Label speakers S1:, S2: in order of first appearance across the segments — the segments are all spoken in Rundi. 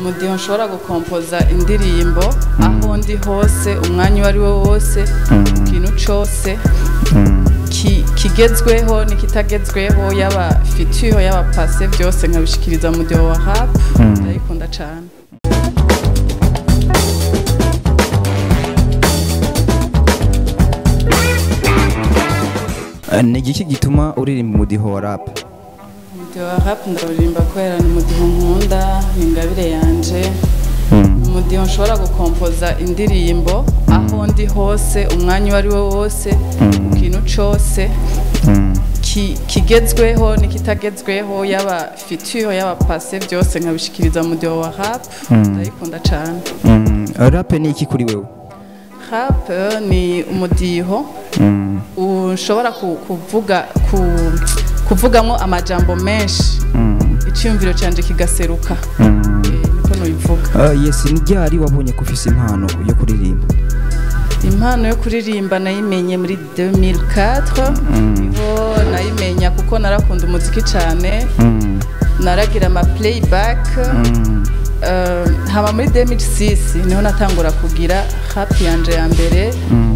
S1: umudiho nshobora gukompoza indirimbo aho ndi hose umwanya uwo ari wo wose ikintu cyose kigezweho n'ikitagezweho yaba future yaba passé byose nkabishikiriza umudiho wa rap ndayikunda cyane.
S2: Ni iki gituma uririmba umudiho wa rap?
S1: Umudiho wa rap ndawuririmba kubera ni umudiho nkunda, ni ingabire yanje. Umudiho nshobora gukompoza indirimbo aho ndi hose umwanya uwo ari wo wose ikintu cyose kigezweho n'ikitagezweho yaba future yaba passé byose nkabishikiriza umudiho wa rap ndayikunda cyane.
S2: Rap ni iki kuri wewe?
S1: Rap ni umudiho ushobora kuvugamo amajambo menshi icyumviro cyanje kigaseruka niko nobivuga.
S2: Yes, ni ryari wabonye ko ufise impano yo kuririmba?
S1: Impano yo kuririmba nayimenye muri 2004 niho nayimenya kuko narakunda umuziki cyane naragira ama playback haba muri 2006 niho natangura kugira rap yanje ya mbere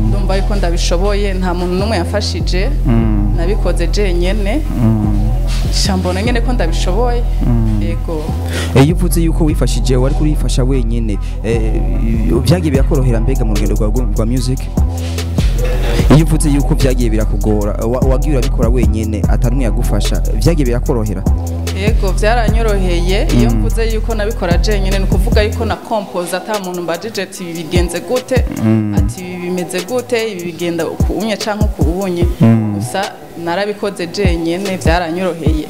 S1: ndumva yuko ndabishoboye nta muntu numwe yafashije nabikoze jenyene shambona nyene ko ndabishoboye yego.
S2: Iyo uvuze yuko wifashije wari kurifasha wenyene byagiye birakorohera mbega mu rugendo rwa music? Iyo uvuze yuko byagiye birakugora wagiye urabikora wenyene atarumwe yagufasha byagiye birakorohera?
S1: Yego byaranyoroheye iyo mvuze yuko nabikora jenyene ni kuvuga yuko na compose ata muntu mbajije ati bigenze gute ati bimeze gute ibi bigenda ukunye canke ukubunye gusa narabikoze jenyene byaranyoroheye.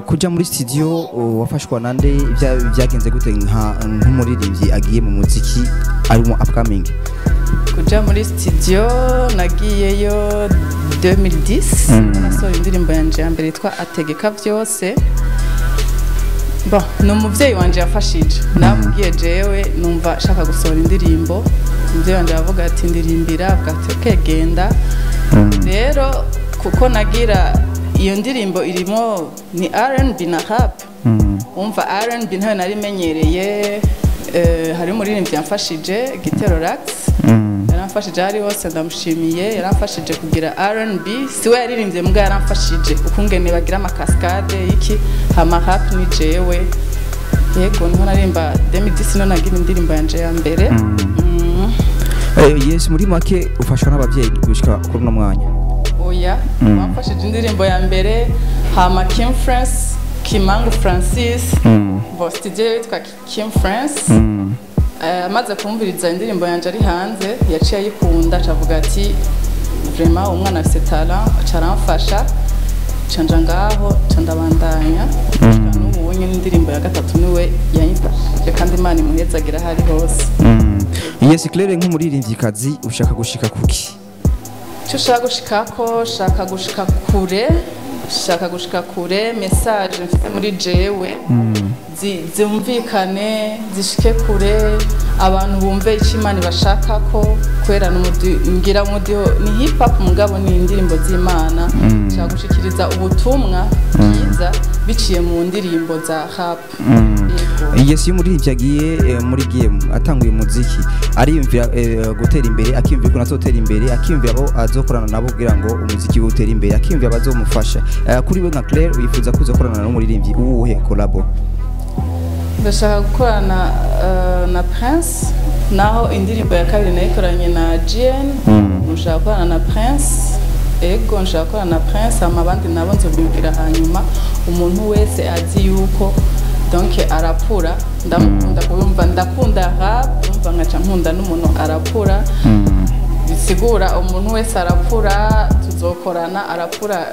S2: Kuja muri studio wafashwa nande byagenze gute nk'umuririmbyi agiye mu muziki arimo upcoming?
S1: Kuja muri studio nagiyeyo 2010 nasohoye indirimbo yanje ya mbere yitwa Ategeka Byose. Bon, ni umuvyeyi wanje yafashije namubwiye jewe numva shaka gusohora indirimbo umuvyeyi wanje yavuga ati ndirimbira bwakegenda rero kuko nagira iyo ndirimbo irimo ni R&B na rap umva R&B ntayo narimenyereye hari umuririmbyi yamfashije Gitero Rax yaramfashije ari hose ndamushimiye yaramfashije kugira R&B siwe yaririmbye mbwa yaramfashije ukungene bagira ama cascade iki hama rap ni jewe yego niho narimba 2010 no nagira indirimbo yanje ya mbere.
S2: Yes, muri make ufashwa n'abavyeyi gushika kuri no mwanya?
S1: Oya bamfashije indirimbo ya mbere hama Kim France Kimangu Francis bo studio yitwa Kim France amaze kumviriza indirimbo yanje ari hanze yaciye ayikunda acavuga ati vraiment umwana afite talent acaramfasha canja ngaho candabandanya n'ubu nyine indirimbo ya gatatu niwe yanyifashije kandi Imana imuhezagira hari hose.
S2: Yes, Claire nk'umuririmvyikazi ushaka gushika kuki?
S1: Cyo shaka gushikako shaka gushika kure shaka gushika kure message mfite muri jewe zumvikane zishike kure abantu bumve ikimani bashaka ko kwera ngira umudiho ni hip hop mugabo ni indirimbo z'Imana shaka gushikiriza ubutumwa bwiza biciye mu ndirimbo za rap.
S2: Yes, iyo umuririmbyi agiye muri game atanguye umuziki ariyumvira gutera imbere akiyumvira ko nazotera imbere akiyumvira abo azokorana nabo kugira ngo umuziki utera imbere akiyumvira bazomufasha. Kuri we nka Claire wifuza kuzokorana n'umuririmbyi uwuhe collabo?
S1: Ndashaka gukorana na Prince naho indirimbo ya kabiri nayikoranye na GN nshaka gukorana na Prince ego nshaka gukorana na Prince amabandi nabo nzobimvira hanyuma umuntu wese azi yuko donc arapura ndamukunda kubumva ndakunda rap umva nkaca nkunda n'umuntu arapura bisigura umuntu wese arapura tuzokorana arapura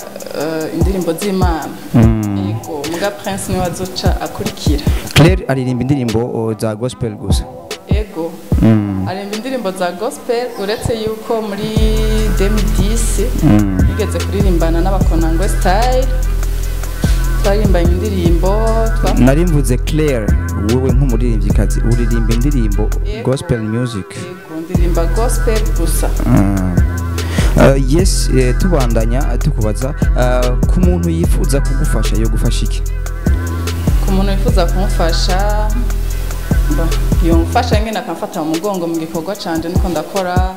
S1: indirimbo z'Imana yego muga Prince niwe azoca akurikira.
S2: Claire aririmba indirimbo za gospel gusa?
S1: Yego aririmba indirimbo za gospel uretse yuko muri 2010 yigeze kuririmbana n'abakonangwe style twarimba indirimbo
S2: narimvuze Claire wowe nk'umuririmvyikazi uririmba indirimbo gospel music?
S1: Yego ndirimba gospel gusa.
S2: Yes, tubandanya tukubaza ku muntu yifuza kugufasha yo gufasha iki?
S1: Ku muntu yifuza kumufasha yomfasha nyine akamfata mu mugongo mu gikorwa canje niko ndakora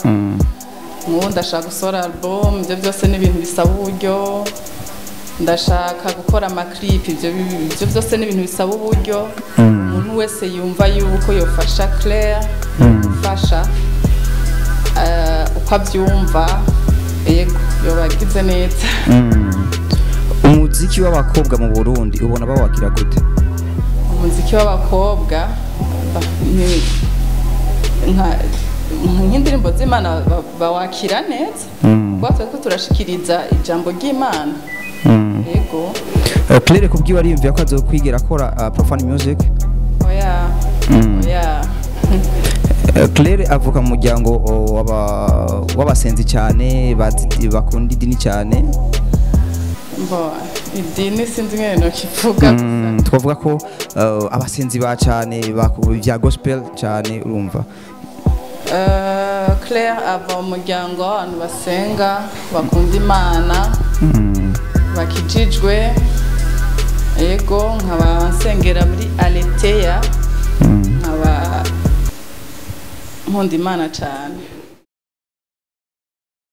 S1: nk'ubu ndashaka gusora album ibyo byose ni ibintu bisaba uburyo ndashaka gukora amaklipe ibyo byose ni ibintu bisaba uburyo umuntu wese yumva yuko yofasha Claire fasha uko abyumva yego yobagize neza
S2: umuziki w'abakobwa mu Burundi ubona bawakira gute
S1: umuziki w'abakobwa nk'indirimbo z'Imana bawakira neza kuko ko turashikiriza ijambo ry'Imana yego
S2: Claire kubwiwe ariyumvira ko azokwigera akora profane music
S1: oya
S2: Claire avuka mu muryango w'abasenzi cyane bakunda idini cyane
S1: idini sinzi ngene no kivuga
S2: twavuga ko abasenzi ba cyane bya gospel cyane urumva
S1: Claire ava mu muryango w'abantu basenga bakunda Imana bakijijwe yego nkaba nsengera muri Aletheia nkaba nkunda Imana cyane